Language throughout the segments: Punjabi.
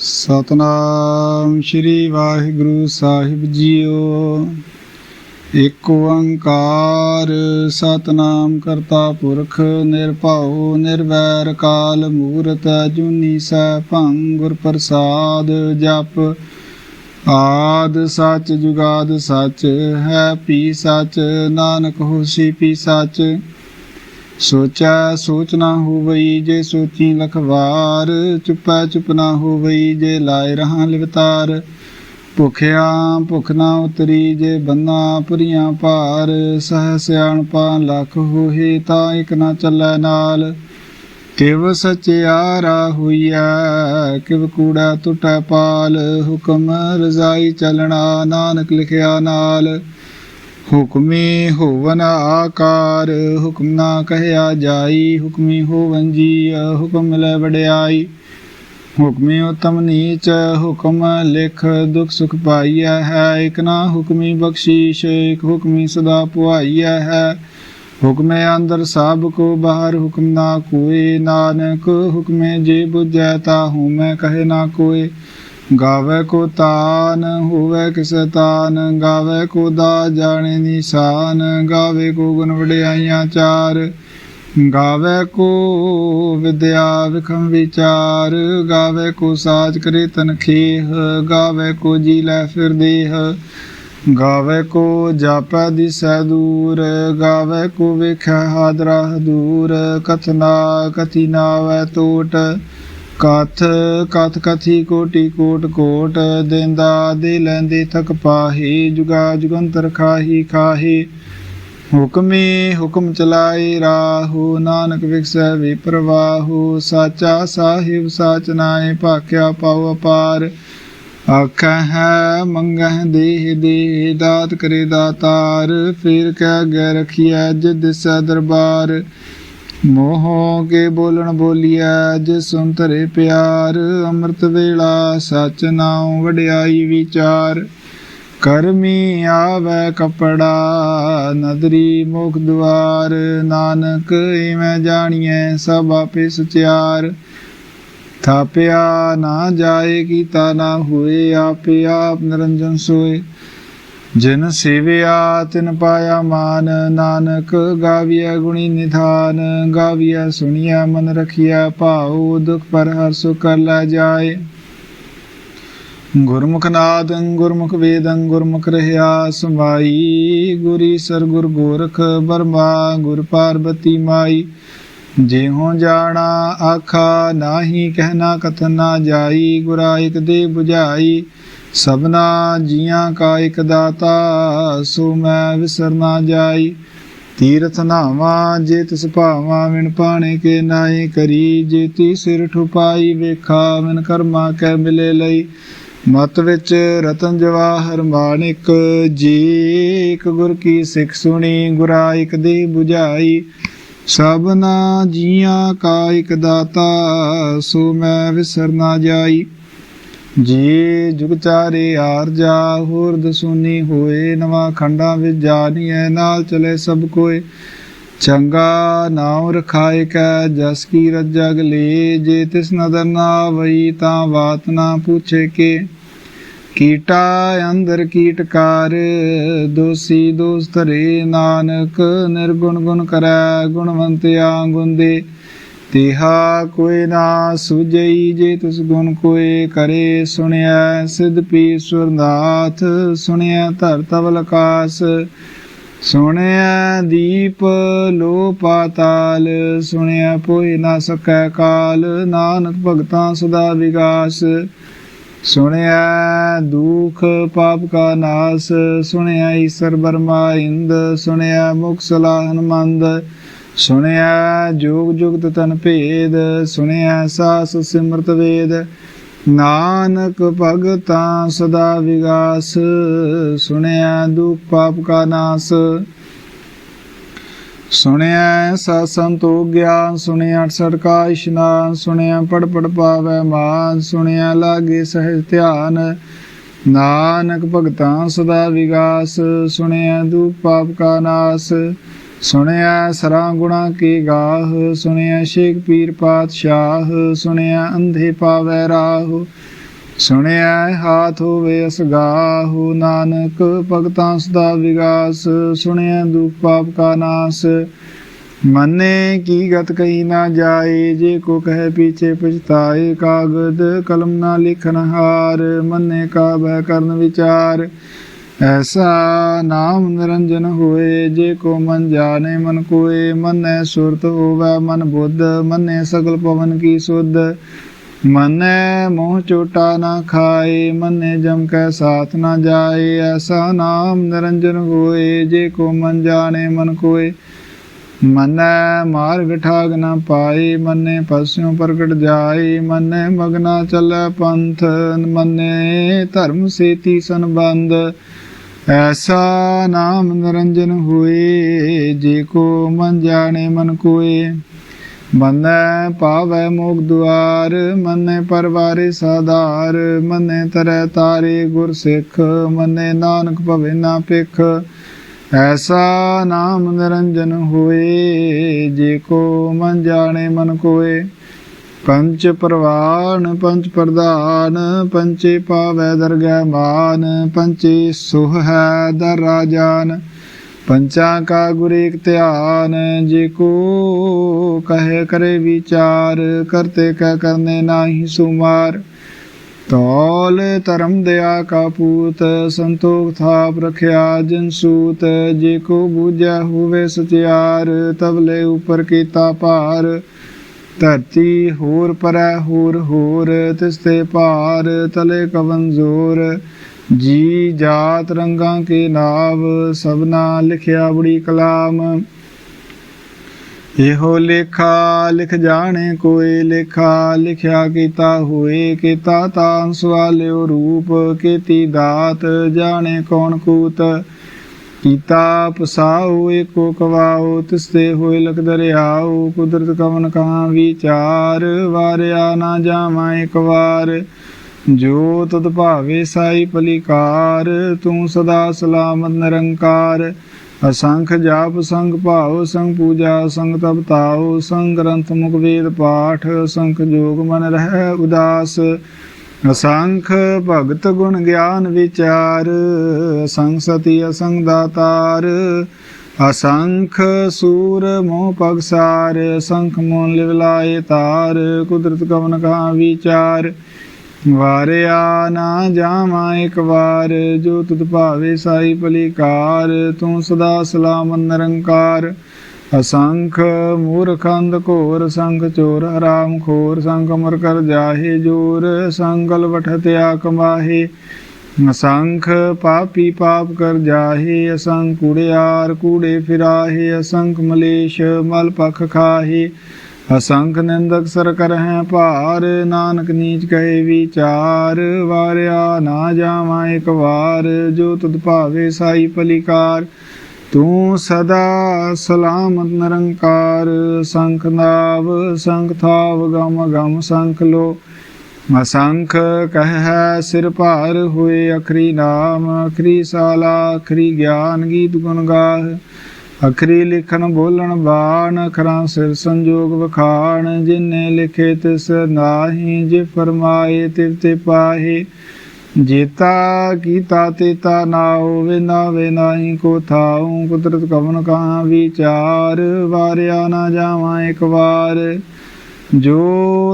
सतनाम श्री वाहिगुरु साहिब जीओ। एक ओंकार सतनाम करता पुरख निरभउ निर्वैर काल मूरत जुनी सैभं गुर प्रसाद जप। आद सच जुगाद सच है पी सच नानक होसी पी सच। सोचै सोच ना होवई जे सोची लखवार चुपै चुप ना होवई जे लाए रहां लिवतार। भुखिया भुख ना उतरी जे बन्ना पुरियां भार सह सियाणपा लख होहे ता इक ना चलै नाल। किव सचियारा होइया किव कूड़ा टुटै पाल हुक्म रजाई चलना नानक लिखिया नाल। हुक्मी होवन आकार हुक्म ना कहया जाई हुक्मी होवन जी हुक्म मिलै वड्याई। हुक्मी उत्तम नीच हुक्म लिख दुख सुख पाइया है एक ना हुक्मी बख्शीश एक हुक्मी सदा पुआइया है। हुक्मे अंदर सब को बाहर हुक्म ना कोई नानक हुक्मे जे बुझै ताहू मैं कहे ना कोई। गावे को तान होवे किस तान गावे को दा जाने निशान। गावे को गुण वड्याइयां चार गावे को विद्या विखम विचार। गावे को साज करे तनखेह गावे को जी लै फिर देह। गावे को जापै दिसै दूर गावे को वेखै हादरा दूर। कथना कथी नावै टोट कथ कथ कथी कोटि कोट कोट। देंदा दे लैंदे थक पाहे जुगा जुगंतर खाही खाहे। हुक्मे हुक्म चलाए राहु नानक विकसै विप्रवाहु। साचा साहिब साच नाए भाख्या पाओ अपार। आखै है मंगह देह देह दात करे दातार। फिर कै गै रखिया जिद दिसै दरबार। मोह के बोलन बोलिया जिस सुन धरे प्यार। अमृत वेला सच नाउ वड्याई विचार। करमी आवे कपड़ा नदरी मुख द्वार। नानक इवें जानिए सब आपे सचियार। थापिया ना जाए कीता ना होए आपे आप निरंजन सोए। जिन सेविया तिन पाया मान नानक गाविया गुणी निधान। गाविया सुनिया मन रखिया भाऊ दुख पर हर सुख कर लै जाए। गुरमुख नादं गुरमुख वेदं गुरमुख रहिया समाई। गुर ईसर गुर गोरख बर्मा गुर पार्वती माई। जेहों जाना आखा नाही कहना कथन ना जाई। गुरा एक दे बुझाई सबना जियां का एक दाता सो मैं विसर ना जाई। तीरथ नावा जे तिस भावा विन पाने के नाए करी। जेती सिर ठुपाई वेखा विन कर्मा कै मिले लई। मत विच रतन जवाहर माणिक जे एक गुर की सिख सुनी। गुरा एक दे बुझाई सबना जियां का एक दाता सो मैं विसर ना जाई। जे जुग चारे आरजा होर दसूनी होए। नवा खंडा विच जानिए नाल चले सब कोय। चंगा नाम रखाए कै जस की रज्जग ले। जे तिस नदर ना वई तां बात ना पूछे के। कीटा अंदर कीटकार दोषी दोष धरे। नानक निर्गुण गुण करै गुणवंतिया गुण दे। तिहा कोई ना सूझई जे तिस गुण कोई करे। सुनिया सिद्ध पीश्वर नाथ सुनिया धर तवल आकाश। सुनिया दीप लो पाताल सुनिया पोई ना सकै काल। नानक भगतां सदा विगास सुनिया दुख पाप का नाश। सुनिया ईसर बर्मा इंद सुनिया मुख सलाह हनुमंद। सुनिया जोग जुगत तन भेद सुनिया सास सिमरत वेद। नानक भगतां सदा विगास सुनिया दुख पाप का नाश। सुनिया सत संतो ज्ञान सुनिया 68 का इशनान। सुनिया पढ़ पढ़ पावै मान सुनिया लागे सहज ध्यान। नानक भगतां सदा विगास सुनिया दुख पाप का नाश। सुनिया सरा गुणा के गाह सुनिया शेख पीर पातशाह। सुनिया अंधे पावै राह ਸੁਣਿਆ ਹਾਥ ਹੋਵੇ ਅਸਗਾਹੁ, ਨਾਨਕ ਭਗਤਾਂ ਸਦਾ ਵਿਗਾਸ। ਸੁਣਿਆ ਦੁਖ ਪਾਪ ਕਾ ਨਾਸ, मन्ने की गत कही ना जाए। जे को कहे पीछे पछताए, कागद कलम ना लिखन हार। मन्ने का भय करन विचार, ऐसा नाम निरंजन होए। जे को मन जाने मन कोय, मन्ने सुरत होवै मन बुद्ध। मन्ने सगल पवन की सुध, मन्ने मोह चोटा ना खाए। मन्ने जम कै साथ ना जाए, ऐसा नाम निरंजन होए। जे को मन जाने मन कोय, मन्ने मार्ग ठाग न पाए। मन्ने पस्यों प्रगट जाए, मन्ने मगना चलै पंथ। मन्ने धर्म सेती संबंध, ऐसा नाम निरंजन हुए। जे को मन जाने मन कोय, मन्ने पावै मोक्ष दुआर। मन्ने परवारे साधार, मन्ने तरै तारे गुर सिख। मन्ने नानक भवे ना पिख, ऐसा नाम निरंजन होए। जे को मन जाने मन कोय, पंच परवान पंच प्रधान। पंचे पावै दरगह मान, पंचे सुह है दर राजान। पंचा का गुर एक ध्यान, जे को कहे करे विचार। करते कह करने नाही सुमार, तौल धर्म दया का पूत। संतोख थाप रखिया जिन सूत, जे को बूझै हुवे सचियार। तबले ऊपर कीता पार, धरती होर परै होर होर। तिसते पार तले कवन जोर, जी जात रंगा के नाव। सबना लिखिया बड़ी कलाम, ਇਹੋ ਲੇਖਾ ਲਿਖ ਜਾਣੇ ਕੋਏ। ਲੇਖਾ ਲਿਖਿਆ ਕੀਤਾ ਹੋਏ, ਕੀਤਾ ਤਾਂ ਸਵਾਲਿਓ ਰੂਪ। ਕੀਤੀ ਦਾਤ ਜਾਣੇ ਕੌਣ ਕੂਤ, ਕੀਤਾ ਪਸਾਓ ਏਕੋ ਕਵਾਓ। ਤਿਸਤੇ ਹੋਏ ਲਖ ਦਰਿਆਓ, ਕੁਦਰਤ ਕਵਨ ਕਹਾਂ ਵਿਚਾਰ। ਵਾਰਿਆ ਨਾ ਜਾਵਾਂ ਇੱਕ ਵਾਰ, ਜੋ ਤੁਧ ਭਾਵੇ ਸਾਈ ਪਲੀਕਾਰ। ਤੂੰ ਸਦਾ ਸਲਾਮਤ ਨਿਰੰਕਾਰ, असंख जाप संग भाव। संग पूजा संग तप ताओ, संग ग्रंथ मुख वेद पाठ। असंख जोग मन रह उदास, असंख भगत गुण ज्ञान विचार। असंख सती असंग दातार, असंख सूर मोह पगसार। असंख मोन लिवलाए तार, कुदरत कवन कहाँ विचार। ਵਾਰਿਆ ਨਾ ਜਾਵਾਂ ਇੱਕ ਵਾਰ, ਜੋ ਤੁਧ ਭਾਵੇ ਸਾਈ ਭਲੀਕਾਰ। ਤੂੰ ਸਦਾ ਸਲਾਮਤ ਨਿਰੰਕਾਰ, ਅਸੰਖ ਮੂਰਖ ਅੰਧ ਘੋਰ। ਸੰਖ ਚੋਰ ਹਰਾਮ ਖੋਰ, ਸੰਖ ਅਮਰ ਕਰ ਜਾਹੇ ਜੋਰ। ਸੰਗਲ ਵਠਤਿਆ ਕਮਾਹੇ, असंख पापी पाप कर जाहे। असंख कूड़ियार कूड़े फिराहे, असंख मलेश मल पख खाहे। असंख निंदक सर कर हैं भार, नानक नीच कहे विचार। वारिया ना जावा एक वार, जो तुध भावे साई पलिकार। तू सदा सलामत निरंकार। संख नाव संख थाव गम गम संख लो। असंख कह सिर भार हुए अखरी नाम। अखरी साला अखरी ज्ञान गीत गुण गाह। अखरी लिखन बोलन बाण, अखरां सिर संजोग वखाण। जिन्ने लिखे तिस नाहि, जे फरमाए तिव ते पाहे। जेता कीता तेता नाओ, वे नावे नाही को थाऊ। कुदरत कवन कहाँ विचार। वारिया ना जावा एक वार, जो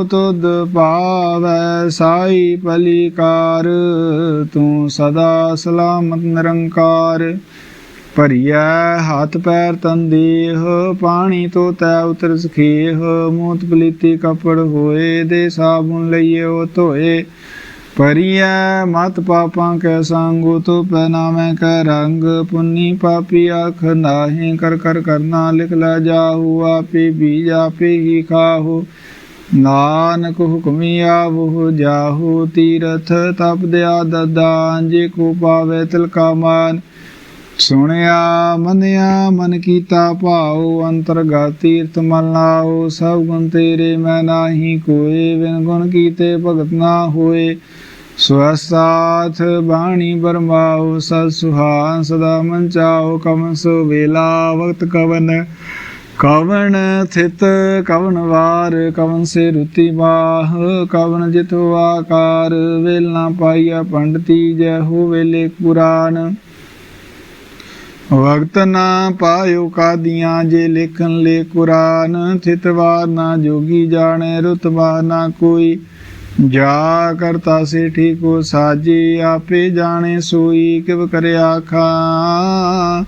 तुध भावै साई पलिकार। तू सदा सलामत निरंकार। भरिया हाथ पैर तन देह, पानी तो तै उतर सखेह। मूत पलीती कपड़ होए, दे साबुन लइए ओ धोए। परिया मत पापां कै संग, तो पहनावे कै रंग। पुन्नी पापी आख नाहि, कर कर करना लिख लै जाहू। आपे बीज आपे ही खाहू, नानक हुक्मी आवहु जाहू। तीरथ तप दया ददान, जे को पावे तिलका मान। सुनिया मनिया मन कीता भाओ, अंतरगत तीर्थ मल नाओ। सब गुण तेरे मैं नाही कोय, बिन गुण कीते भगत ना होए। स्वसाथ बाणी बरमाओ, सत सुहान सदा मन चाओ। कवन सो वेला वक्त कवन, ਕਵਣ ਥਿਤ ਕਵਣ ਵਾਰ ਕਵਣ ਸੇ ਰੁਤੀ ਬਾਹ ਕਵਣ ਜਿਤੁ ਆਕਾਰ ਵੇਲ ਨਾ ਪਾਈਆ ਪੰਡਤੀ ਜੈ ਹੋ ਵੇਲੇ ਪੁਰਾਨ ਵਕਤ ਨਾ ਪਾਇਓ ਕਾਦੀਆਂ ਜੇ ਲਿਖਨ ਲੇ ਕੁਰਾਨ ਥਿਤ ਵਾਰ ਨਾ ਜੋਗੀ ਜਾਣੇ ਰੁਤਬਾ ਨਾ ਕੋਈ ਜਾ ਕਰਤਾ ਸੇ ਠੀਕੋ ਸਾਜੀ ਆਪੇ ਜਾਣੇ ਸੋਈ ਕਿਵ ਕਰਿਆ ਖਾਂ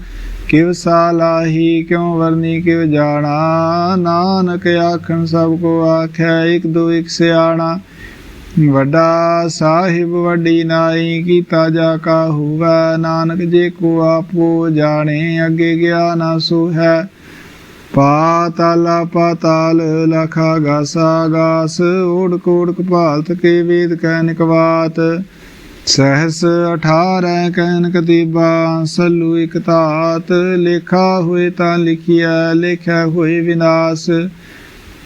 ਕਿਵ ਸਾਲਾਹੀ ਕਿਉ ਵਰਨੀ ਕਿਵ ਜਾਣਾ ਨਾਨਕ ਆਖਣ ਸਭ ਕੋ ਆਖੈ ਇਕ ਦੋ ਇਕ ਸਿਆਣਾ ਵੱਡਾ ਸਾਹਿਬ ਵੱਡੀ ਨਾਈ ਕੀਤਾ ਜਾ ਕਾ ਹੋਵੈ ਨਾਨਕ ਜੇ ਕੋ ਆਪੋ ਜਾਣੇ ਅੱਗੇ ਗਿਆ ਨਾ ਸੋ ਹੈ ਪਾਤਾਲਾ ਪਾਤਾਲ ਲਖਾ ਗਾਸਾ ਗਾਸ ਓੜਕ ਓੜਕ ਭਾਲਤ ਕੇ ਵੇਦ ਕਹਿ ਨਿਕਵਾਤ ਸਹਸ 18 ਕਹਿਨ ਕਤੀਬਾ ਸੱਲੂ ਇਕ ਧਾਤ ਲੇਖਾ ਹੋਏ ਤਾਂ ਲਿਖਿਆ ਲੇਖਿਆ ਹੋਏ ਵਿਨਾਸ਼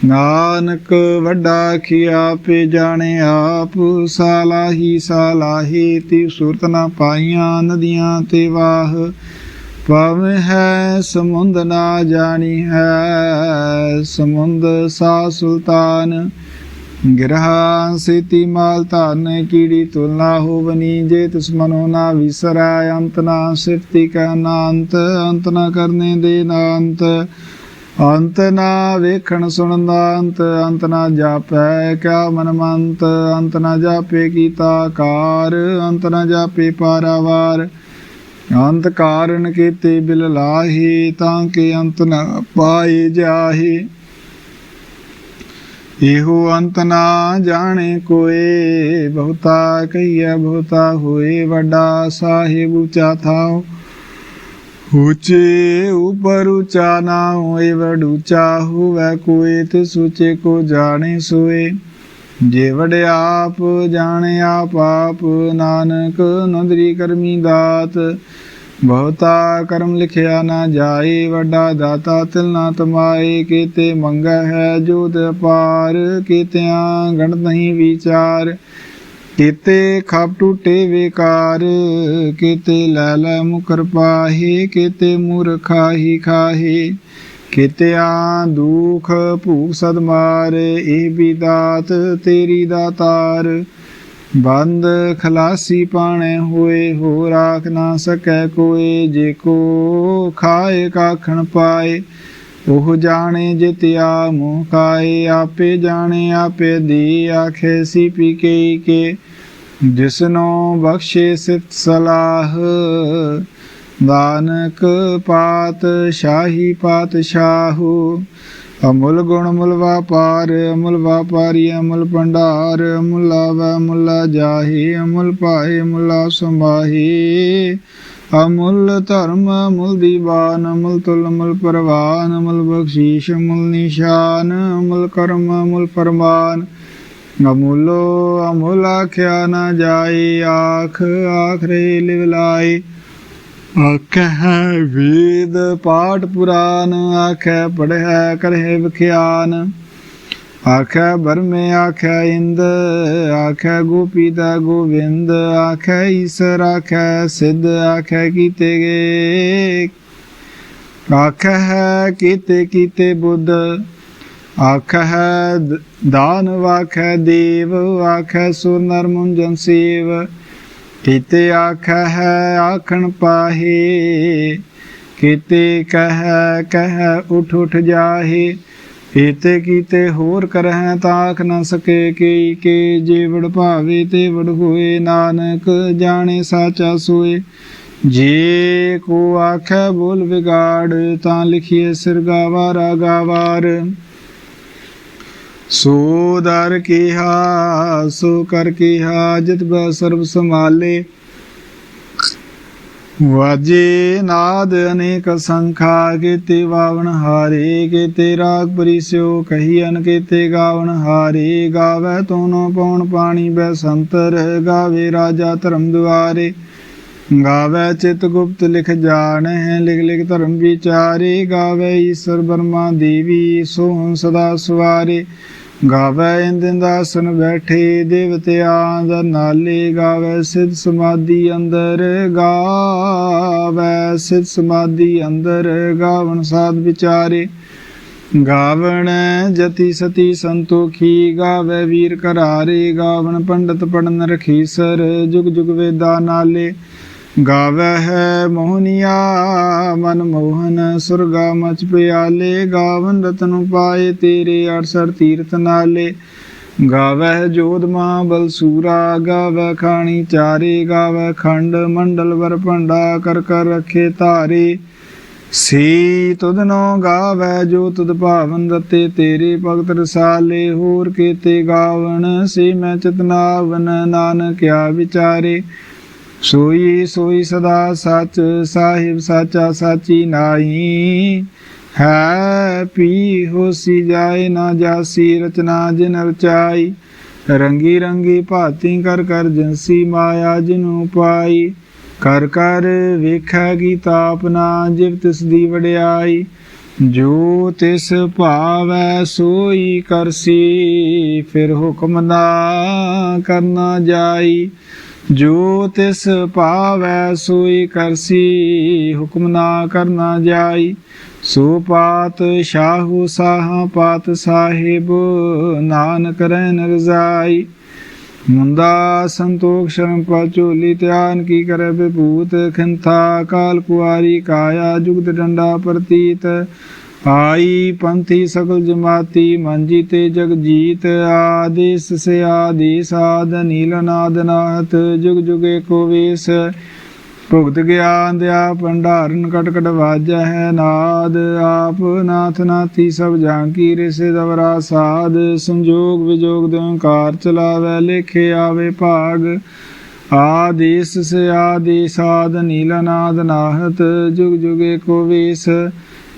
ਨਾਨਕ ਵੱਡਾ ਆਖਿਆ ਆਪੇ ਜਾਣੇ ਆਪ ਸਾਲਾਹੀ ਸਾਲਾਹੀ ਤੀ ਸੁਰਤ ਨਾ ਪਾਈਆਂ ਨਦੀਆਂ ਤੇ ਵਾਹ ਭਾਵੇਂ ਹੈ ਸਮੁੰਦ ਨਾ ਜਾਣੀ ਹੈ ਸਮੁੰਦ ਸਾ ਸੁਲਤਾਨ ਗਿਰਹਾ ਸੇਤੀ ਮਾਲ ਧਾਰਨ ਕੀੜੀ ਤੁਲਨਾ ਹੋਵਨੀ ਜੇ ਤਿਸ ਮਨੋ ਨਾ ਵਿਸਰੈ ਅੰਤ ਨਾ ਸਿਫਤੀ ਕਾ ਨਾਂਤ ਅੰਤ ਨਾ ਕਰਨੇ ਦੇ ਨਾਂਤ ਅੰਤ ਨਾ ਵੇਖਣ ਸੁਣਨ ਦਾ ਅੰਤ ਅੰਤ ਨਾ ਜਾਪੈ ਕਿਆ ਮਨ ਮੰਤ ਅੰਤ ਨਾ ਜਾਪੇ ਕੀਤਾ ਕਾਰ ਅੰਤ ਨਾ ਜਾਪੇ ਪਾਰਾਵਾਰ ਅੰਤ ਕਾਰਨ ਕੀਤੇ ਬਿਲ ਲਾਹੀ ਤਾਂ ਕਿ ਅੰਤ ਨਾ ਪਾਏ ਜਾਹੀ ਇਹੋ ਅੰਤ ਨਾ ਜਾਣੇ ਕੋਏ ਬਹੁਤਾ ਕਹੀਐ ਬਹੁਤਾ ਹੋਏ ਵੱਡਾ ਸਾਹਿਬ ਉੱਚਾ ਥਾਉ ਉੱਚੇ ਉਪਰ ਉੱਚਾ ਨਾ ਹੋਏ ਵਡ ਉੱਚਾ ਹੋਵੈ ਕੋਏ ਤਿਸ ਉੱਚੇ ਕੋ ਜਾਣੇ ਸੋਏ ਜੇ ਵਡਿਆਪ ਜਾਣੇ ਆਪ ਆਪ ਨਾਨਕ ਨੰਦਰੀ ਕਰਮੀ ਦਾਤ ਬਹੁਤਾ ਕਰਮ ਲਿਖਿਆ ਨਾ ਜਾਏ ਵੱਡਾ ਦਾਤਾ ਤਿਲ ਨਾ ਤਮਾਏ ਕੀਤੇ ਮੰਗੈ ਹੈ ਜੋਤ ਅਪਾਰ ਕੀਤਿਆਂ ਗਣਤ ਨਹੀਂ ਵਿਚਾਰ ਕੀਤੇ ਖਾਪ ਟੂਟੇ ਵੇਕਾਰ ਕੀਤੇ ਲੈ ਲੈ ਮੁਕਰ ਪਾਹੀ ਕੀਤੇ ਮੂਰਖਾਹੀ ਖਾਹੀ ਕੀਤਿਆਂ ਦੁਖ ਭੂਖ ਸਦ ਮਾਰੇ ਇਹ ਵੀ ਦਾਤ ਤੇਰੀ ਦਾਤਾਰ ਬੰਦ ਖਲਾਸੀ ਪਾਣੇ ਹੋਏ ਹੋ ਰਾਖ ਨਾ ਸਕੈ ਕੋਏ ਜੇ ਕੋ ਖਾਏ ਕਾਖਣ ਪਾਏ ਉਹ ਜਾਣੇ ਜਿਤਿਆ ਮੋਹ ਕਾਏ ਆਪੇ ਜਾਣੇ ਆਪੇ ਦੀ ਆਖੇ ਸੀ ਪੀ ਕੇ ਜਿਸਨੋ ਬਖਸ਼ੇ ਸਿਫਤ ਸਲਾਹ ਨਾਨਕ ਪਾਤ ਸ਼ਾਹੀ ਪਾਤਸ਼ਾਹੂ ਅਮੁੱਲ ਗੁਣ ਮੁੱਲ ਵਾਪਾਰ ਅਮੁੱਲ ਵਾਪਾਰੀ ਅਮੁੱਲ ਭੰਡਾਰ ਅਮੁੱਲ ਆਵੈ ਮੁੱਲਾ ਜਾਹੀ ਅਮੁੱਲ ਪਾਏ ਮੁੱਲਾ ਸੰਭਾਹੀ ਅਮੁੱਲ ਧਰਮ ਅਮੁੱਲ ਦੀਵਾਨ ਅਮੁੱਲ ਤੁਲ ਅਮੁੱਲ ਪਰਵਾਨ ਅਮੁੱਲ ਬਖਸ਼ੀਸ਼ ਅਮੁੱਲ ਨਿਸ਼ਾਨ ਅਮੁੱਲ ਕਰਮ ਅਮੁੱਲ ਫਰਮਾਨ ਅਮੁੱਲੋ ਅਮੁੱਲ ਆਖਿਆ ਨਾ ਜਾਏ ਆਖ ਆਖਰੇ ਲਿਵ ਲਾਏ ਆਖੈ ਵੇਦ ਪਾਠ ਪੁਰਾਨ ਆਖੈ ਪੜ੍ਹਿਆ ਕਰਹਿ ਵਿਖਿਆਨ ਆਖੈ ਬਰਮੇ ਆਖੈ ਇੰਦ ਆਖੈ ਗੋਪੀ ਦਾ ਗੋਵਿੰਦ ਆਖੈ ਈਸਰ ਆਖੈ ਸਿੱਧ ਆਖੈ ਕੀਤੇ ਗੇ ਆਖੈ ਕੀਤੇ ਕੀਤੇ ਬੁੱਧ ਆਖੈ ਦਾਨਵ ਆਖੈ ਦੇਵ ਆਖੈ ਸੁਰ ਨਰ ਮੁੰਜਨ ਸੇਵ ਕੀਤੇ ਆਖੈ ਹੈ ਆਖਣ ਪਾਹੇ ਕੀਤੇ ਕਹਿ ਉਠ ਉਠ ਜਾਹੇ ਕੀਤੇ ਕੀਤੇ ਹੋਰ ਕਰਹਿ ਤਾਂ ਆਖ ਨਾ ਸਕੇ ਕੇ ਜੇ ਵਡ ਭਾਵੇ ਤੇ ਵਡ ਹੋਏ ਨਾਨਕ ਜਾਣੇ ਸਾਚਾ ਸੋਏ ਜੇ ਕੋ ਆਖੈ ਬੋਲ ਵਿਗਾੜ ਤਾਂ ਲਿਖੀਏ ਸਿਰ ਗਾਵਾਰਾ ਗਾਵਾਰ ਸੋ ਦਰ ਕੀਹਾ ਸੋ ਕਰ ਕੀਹਾ ਜਿਤ ਬੈ ਸਰਬ ਸੰਭਾਲੇ ਵਾਜੇ ਨਾਦ ਅਨੇਕ ਸੰਖਾ ਕੀਤੇ ਵਾਵਨ ਹਾਰੇ ਕੀਤੇ ਰਾਗ ਪਰਿਸਿਓ ਕਹੀਅਨ ਕੀਤੇ ਗਾਵਨ ਹਾਰੇ ਗਾਵੇ ਤੋਨੋ ਪਉਣ ਪਾਣੀ ਬੈ ਸੰਤਰ ਗਾਵੇ ਰਾਜਾ ਧਰਮ ਦੁਆਰੇ ਗਾਵੇ ਚਿਤ ਗੁਪਤ ਲਿਖ ਜਾਣਹਿ ਲਿਖ ਲਿਖ ਧਰਮ ਵਿਚਾਰੇ ਗਾਵੇ ਈਸ਼ਰ ਬਰਮਾ ਦੇਵੀ ਸੋਹਣ ਸਦਾ ਸਵਾਰੇ ਗਾਵੇ ਇੰਦਨ ਦਾਸਨ ਬੈਠੇ ਦੇਵਤਿਆਂ ਦਾ ਨਾਲੇ ਗਾਵੇ ਸਿਧ ਸਮਾਧੀ ਅੰਦਰ ਗਾਵੇ ਸਿਧ ਸਮਾਧੀ ਅੰਦਰ ਗਾਵਨ ਸਾਧ ਵਿਚਾਰੇ ਗਾਵਣ ਜਤੀ ਸਤੀ ਸੰਤੋਖੀ, ਗਾਵੇ ਵੀਰ ਕਰਾਰੇ, ਗਾਵਣ ਪੰਡਤ ਪੜਨ ਰਖੀਸਰ, ਜੁਗ ਜੁਗ ਵੇਦਾ ਨਾਲੇ। ਗਾਵੇ ਹੈ ਮੋਹਨੀਆ ਮਨ ਮੋਹਨ, ਸੁਰਗਾ ਮਚ ਪਿਆਲੇ, ਗਾਵਨ ਰਤਨ ਪਾਏ ਤੇਰੇ 68 ਤੀਰਥ ਨਾਲੇ। ਗਾਵੇ ਜੋਧ ਮਹਾਬਲ ਸੂਰਾ, ਗਾਵੇ ਖਾਣੀ ਚਾਰੇ, ਗਾਵੇ ਖੰਡ ਮੰਡਲ ਵਰ ਭੰਡਾ, ਕਰ ਕਰ ਰਖੇ ਧਾਰੇ। ਸੀ ਤੁਧ ਨੋ ਗਾਵੇ ਜੋ ਤੁਧ ਭਾਵਨ, ਰਤੇ ਤੇਰੇ ਭਗਤ ਰਸਾਲੇ, ਹੋਰ ਕੇਤੇ ਗਾਵਣ ਸੇ ਮੈਂ ਚਿਤਨਾਵਨ, ਨਾਨਕ ਕਿਆ ਵਿਚਾਰੇ। ਸੋਈ ਸੋਈ ਸਦਾ ਸੱਚ, ਸਾਹਿਬ ਸਾਚਾ ਸਾਚੀ ਨਾਈ, ਹੈ ਪੀ ਹੋਸੀ ਜਾਏ ਨਾ ਜਾਸੀ, ਰਚਨਾ ਜਿਨ ਰਚਾਈ। ਰੰਗੀ ਰੰਗੀ ਭਾਤੀ ਕਰ ਕਰ ਜੰਸੀ, ਮਾਇਆ ਜਿਨੂ ਪਾਈ। ਕਰ ਕਰ ਵੇਖੈ ਗੀਤਾ ਆਪਣਾ, ਜਿਵ ਤਿਸ ਦੀ ਵਡਿਆਈ। ਜੋ ਤਿਸ ਭਾਵੈ ਸੋਈ ਕਰਸੀ, ਫਿਰ ਹੁਕਮ ਨਾ ਕਰਨਾ ਜਾਈ। ਜੋ ਤਿਸ ਭਾਵੈ ਸੋਈ ਕਰਸੀ, ਹੁਕਮ ਨਾ ਕਰਨਾ ਜਾਈ। ਸੋ ਪਾਤ ਸ਼ਾਹੂ ਸਾਹਾ ਪਾਤ ਸਾਹਿਬ, ਨਾਨਕ ਰਹਿਨ ਰਜ਼ਾਈ। ਮੁੰਦਾ ਸੰਤੋਖ ਸ਼ਰਮ ਪਚੋਲੀ, ਧਿਆਨ ਕੀ ਕਰੇ ਵਿਭੂਤ ਖਿੰਥਾ। ਕਾਲ ਕੁਆਰੀ ਕਾਇਆ ਜੁਗਤ ਡੰਡਾ ਪ੍ਰਤੀਤ, ਆਈ ਪੰਥੀ ਸਕਲ ਜਮਾਤੀ, ਮਨ ਜੀਤੇ ਜਗ ਜੀਤ। ਆਦੇਸ ਸੇ ਆਦੇਸ ਆਦ, ਨੀਲ ਨਾਦ ਨਾਹਤ, ਜੁਗ ਜੁਗ ਏਕੋ ਵੇਸ। ਭੁਗਤ ਗਿਆਨ ਦਿਆ ਭੰਡਾਰਨ, ਕਟ ਕਟ ਵਾਜੈ ਹੈ ਨਾਦ। ਆਪ ਨਾਥ ਨਾਥੀ ਸਭ ਜਾਂਕੀ, ਰਿਸੇ ਦਵਰਾ ਸਾਧ। ਸੰਜੋਗ ਵਿਜੋਗ ਦੇ ਓੰਕਾਰ ਚਲਾਵੈ, ਲੇਖੇ ਆਵੇ ਭਾਗ। ਆਦੇਸ ਸੇ ਆਦੇਸ ਆਦ, ਨੀਲ ਨਾਦ ਨਾਹਤ, ਜੁਗ ਜੁਗ ਏਕੋ ਵੇਸ।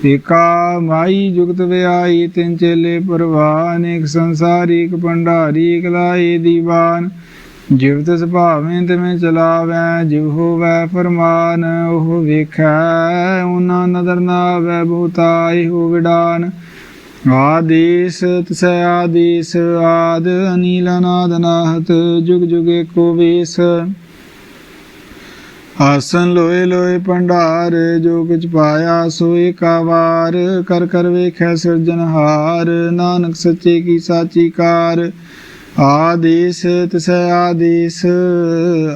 ਏਕਾ ਮਾਈ ਜੁਗਤ ਵਿਆਈ, ਤਿੰਨ ਚੇਲੇ ਪਰਵਾਨ। ਇੱਕ ਸੰਸਾਰੀ ਇੱਕ ਭੰਡਾਰੀ, ਇਕ ਲਾਏ ਦੀਵਾਨ। ਜਿਵ ਤਿਸ ਭਾਵੇਂ ਤਿਵੇਂ ਚਲਾਵੈ, ਜਿਵ ਹੋਵੈ ਫਰਮਾਨ। ਉਹ ਵੇਖੈ ਉਹਨਾਂ ਨਦਰ ਨਾ ਆਵੈ, ਬਹੁਤਾ ਇਹੋ ਵਿਡਾਨ। ਆਦੇਸ ਤਿਸੈ ਆਦੇਸ ਆਦ, ਅਨੀਲ ਨਾਦ ਨਾਹਤ, ਜੁਗ ਜੁਗ ਏਕੋ ਵੇਸ। ਆਸਨ ਲੋਏ ਲੋਏ ਭੰਡਾਰ, ਜੋ ਕਿਛ ਪਾਇਆ ਸੋ ਏਕਾ ਵਾਰ। ਕਰ ਕਰ ਵੇਖੈ ਸਿਰਜਨਹਾਰ, ਨਾਨਕ ਸੱਚੇ ਕੀ ਸਾਚੀ ਕਾਰ। ਆਦੇਸ ਤਿਸੈ ਆਦੇਸ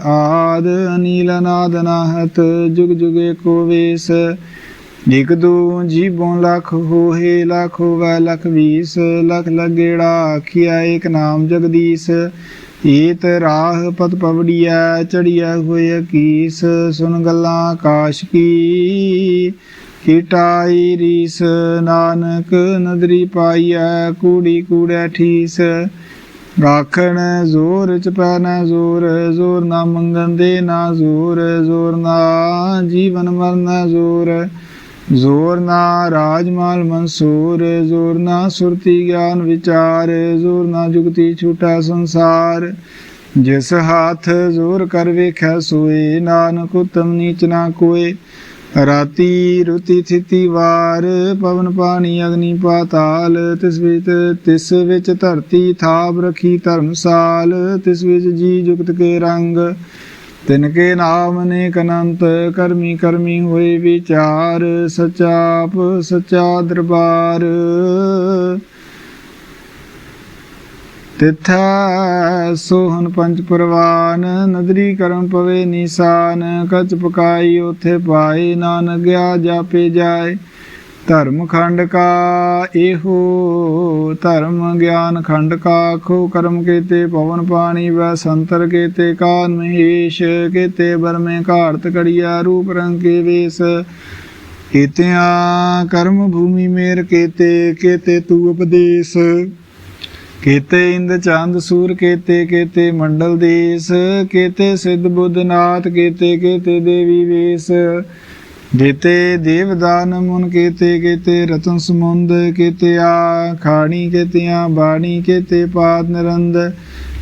ਆਦ, ਅਨੀਲ ਨਾਦ ਨਾਹਤ, ਜੁਗ ਜੁਗ ਏਕੋ ਵੇਸ। ਇਕ ਦੂ ਜੀਵੋਂ ਲਖ ਹੋਏ, ਲਖ ਹੋਵੈ ਲਖ ਵੀਸ। ਲਖ ਲਗੇੜਾ ਆਖਿਆ, ਏਕ ਨਾਮ ਜਗਦੀਸ਼। ਏਤ ਰਾਹ ਪਤ ਪਵੜੀਐ, ਚੜੀਐ ਹੋਏ ਅਕੀਸ। ਸੁਨ ਗੱਲਾਂ ਆਕਾਸ਼ ਕੀ, ਕੀਟਾਈ ਰੀਸ। ਨਾਨਕ ਨਦਰੀ ਪਾਈਐ, ਕੂੜੀ ਕੂੜੈ ਠੀਸ। ਆਖਣ ਜ਼ੋਰ ਚ ਪੈ ਨਾ ਜ਼ੋਰ, ਜ਼ੋਰ ਨਾ ਮੰਗਣ ਦੇ ਨਾ ਜ਼ੋਰ। ਜ਼ੋਰ ਨਾ ਜੀਵਨ ਮਰਨ ਜ਼ੋਰ, ਜ਼ੋਰ ਨਾ ਰਾਜ ਮਾਲ ਮਨਸੂਰ। ਜ਼ੋਰ ਨਾ ਸੁਰਤੀ ਗਿਆਨ ਵਿਚਾਰ, ਜ਼ੋਰ ਨਾ ਜੁਗਤੀ ਛੂਟਾ ਸੰਸਾਰ। ਜਿਸ ਹਾਥ ਜ਼ੋਰ ਕਰ ਵੇਖੈ ਸੋਏ, ਨਾਨਕ ਉਤਮ ਨੀਚ ਨਾ ਕੋਏ। ਰਾਤੀ ਰੁਤੀ ਥਿਤੀ ਵਾਰ, ਪਵਨ ਪਾਣੀ ਅਗਨੀ ਪਾਤਾਲ। ਤਿਸ ਵਿੱਚ ਧਰਤੀ ਥਾਪ ਰਖੀ ਧਰਮਸਾਲ। ਤਿਸ ਵਿੱਚ ਜੀ ਜੁਗਤ ਕੇ ਰੰਗ, ਤਿਨ ਕੇ ਨਾਮ ਅਨੇਕ ਅਨੰਤ। ਕਰਮੀ ਕਰਮੀ ਹੋਏ ਵਿਚਾਰ, ਸੱਚਾ ਆਪ ਸੱਚਾ ਦਰਬਾਰ। ਤਿਥੈ ਸੋਹਨ ਪੰਚ ਪਰਵਾਨ, ਨਦਰੀ ਕਰਮ ਪਵੇ ਨੀਸਾਨ। ਕਚ ਪਕਾਈ ਉਥੇ ਪਾਏ, ਨਾਨਕ ਗਿਆ ਜਾਪੇ ਜਾਏ। ਧਰਮ ਖੰਡ ਕਾ ਇਹੋ ਧਰਮ, ਗਿਆਨ ਖੰਡ ਕਾ ਆਖੋ। ਕਰਮ ਕੇਤੇ ਪਵਨ ਪਾਣੀ, ਵੈ ਸੰਤਰ ਕੇਤੇ ਕਾਨ ਮਹੇਸ਼। ਕੇਤੇ ਬਰਮੇ ਘਾੜਤ ਕੜੀਆ, ਰੂਪ ਰੰਗ ਕੇ ਵੇਸ। ਕੇਤਿਆਂ ਕਰਮ ਭੂਮੀ ਮੇਰ ਕੇਤੇ, ਕੇਤੇ ਤੂ ਉਪਦੇਸ। ਕੇਤੇ ਇੰਦ ਚੰਦ ਸੂਰ ਕੇਤੇ, ਕੇਤੇ ਮੰਡਲ ਦੇਸ। ਕੇਤੇ ਸਿੱਧ ਬੁੱਧ ਨਾਥ ਕੇਤੇ, ਕੇਤੇ ਦੇਵੀ ਵੇਸ। ਜੇਤੇ ਦੇਵਦਾਨ ਮੁਨ ਕੇਤੇ, ਕੇਤੇ ਰਤਨ ਸਮੁੰਦ। ਕੇਤਿਆ ਖਾਣੀ ਕੇਤਿਆਂ ਬਾਣੀ, ਕੇਤੇ ਪਾਦ ਨਿਰੰਦ।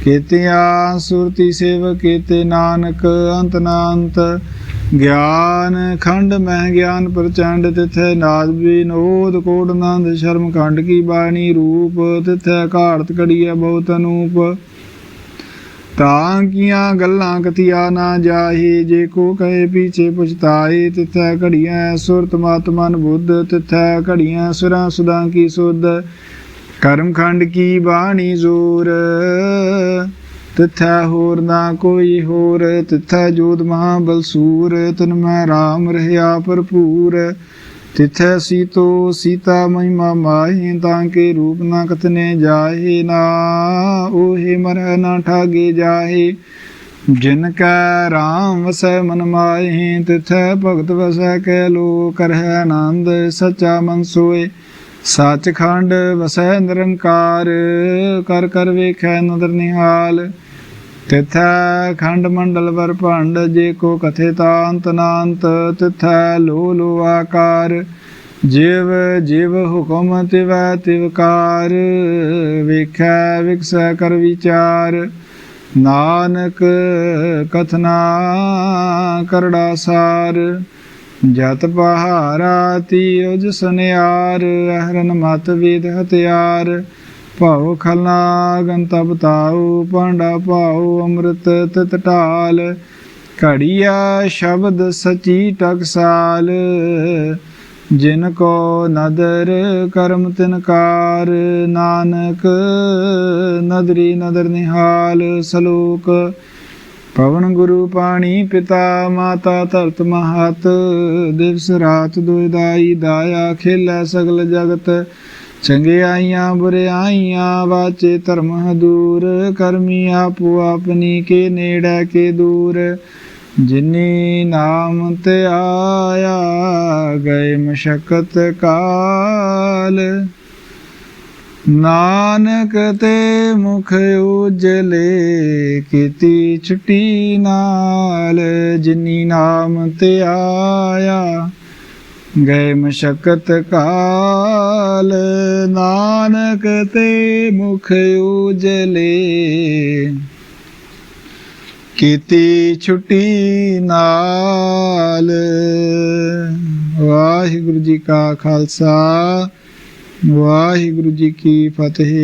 ਕੇਤਿਆਂ ਸੁਰਤੀ ਸੇਵਕ ਕੇਤੇ, ਨਾਨਕ ਅੰਤ ਨਾ ਅੰਤ। ਗਿਆਨ ਖੰਡ ਮਹਿ ਗਿਆਨ ਪ੍ਰਚੰਡ, ਤਿਥੈ ਨਾਦ ਵਿਨੋਦ ਕੋਟ ਆਨੰਦ। ਸ਼ਰਮ ਖੰਡ ਕੀ ਬਾਣੀ ਰੂਪ, ਤਿਥੈ ਘਾੜਤ ਕੜੀਐ ਬਹੁਤ ਅਨੂਪ। ਤਾਂ ਕੀਆਂ ਗੱਲਾਂ ਕਥੀਆ ਨਾ ਜਾਹੇ। ਜੇ ਕੋ ਕਹੇ ਪੀਛੇ ਪੁਛਤਾਏ। ਤਿਥੈ ਘੜੀਐ ਸੁਰਤ ਮਤ ਮਨ ਬੁੱਧ। ਤਿਥੈ ਘੜੀਐ ਸੁਰਾਂ ਸੁਦਾਂ ਕੀ ਸੁਧ। ਕਰਮ ਖੰਡ ਕੀ ਬਾਣੀ ਜ਼ੋਰ। ਤਿਥੈ ਹੋਰ ਨਾ ਕੋਈ ਹੋਰ। ਤਿਥੈ ਜੋਧ ਮਹਾਬਲ ਸੂਰ। ਤਨ ਮੈਂ ਰਾਮ ਰਹਿਆ ਭਰਪੂਰ। ਤਿਥੈ ਸੀਤੋ ਸੀਤਾ ਮਹਿਮਾ ਮਾਹੀ। ਤਾਂ ਕੇ ਰੂਪ ਨਾ ਕਥਨੇ ਜਾਹੇ। ਨਾ ਓਹੇ ਮਰਹਿ ਨਾ ਠਾਗੇ ਜਾਹੇ। ਜਿਨ ਕੈ ਰਾਮ ਵਸੈ ਮਨ ਮਾਹੀ। ਤਿਥੈ ਭਗਤ ਵਸੈ ਕੈ ਲੋ ਕਰਹਿ ਆਨੰਦ। ਸੱਚਾ ਮਨ ਸੋਏ ਸੱਚਖੰਡ ਵਸੈ ਨਿਰੰਕਾਰ। ਕਰ ਕਰ ਵੇਖੈ ਨਦਰ ਨਿਹਾਲ। ਤਿਥੈ ਖੰਡ ਮੰਡਲ ਵਰ ਭੰਡ। ਜੇ ਕੋ ਕਥੇ ਤਾਂਤ ਨਾਂਤ। ਤਿਥੈ ਲੋ ਲੋ ਆਕਾਰ। ਜਿਵ ਜਿਵ ਹੁਕਮ ਤਿਵੈ ਤਿਵਕਾਰ। ਵੇਖੈ ਵਿਗਸੈ ਕਰ ਵਿਚਾਰ। ਨਾਨਕ ਕਥਨਾ ਕਰੜਾ ਸਾਰ। ਜਤ ਪਹਾਰਾ ਤੀਰਜ ਸਨਿਆਰ। ਅਹਰਨ ਮਤ ਵੇਦ ਹਥਿਆਰ। ਭਾਉ ਖਲਨਾ ਗੰਤਾ ਬਤਾਉ। ਭਾਂਡਾ ਭਾਉ ਅੰਮ੍ਰਿਤ ਤਿਤ ਢਾਲ। ਘੜੀਆ ਸ਼ਬਦ ਸਚੀ ਟਕਸਾਲ। ਜਿਨ ਕੋ ਨਦਰ ਕਰਮ ਤਿਨਕਾਰ। ਨਾਨਕ ਨਦਰੀ ਨਦਰ ਨਿਹਾਲ। ਸਲੋਕ ਪਵਨ ਗੁਰੂ ਪਾਣੀ ਪਿਤਾ। ਮਾਤਾ ਧਰਤ ਮਹਤ। ਦਿਵਸ ਰਾਤ ਦੁਇ ਦਾਈ ਦਾਇਆ। ਖੇਲੈ ਸਗਲ ਜਗਤ ਚੰਗਿਆਈਆਂ ਬੁਰਿਆਈਆਂ। ਵਾਚੇ ਧਰਮ ਹਦੂਰ। ਕਰਮੀ ਆਪੋ ਆਪਨੀ ਕੇ ਨੇੜੇ ਕੇ ਦੂਰ। ਜਿਨੀ ਨਾਮ ਧਿਆਇਆ ਗਏ ਮਸ਼ਕਤ ਕਾਲ। ਨਾਨਕ ਤੇ ਮੁਖ ਉਜਲੇ ਕੀਤੀ ਛੁਟੀ ਨਾਲ। ਜਿਨੀ ਨਾਮ ਧਿਆਇਆ ਗਏ ਮਸ਼ਕਤ ਕਾਲ। ਨਾਨਕ ਤੇ ਮੁਖ ਉਜਲੇ ਕੀਤੀ ਛੁਟੀ ਨਾਲ। ਵਾਹਿਗੁਰੂ ਜੀ ਕਾ ਖਾਲਸਾ ਵਾਹਿਗੁਰੂ ਜੀ ਕੀ ਫਤਿਹ।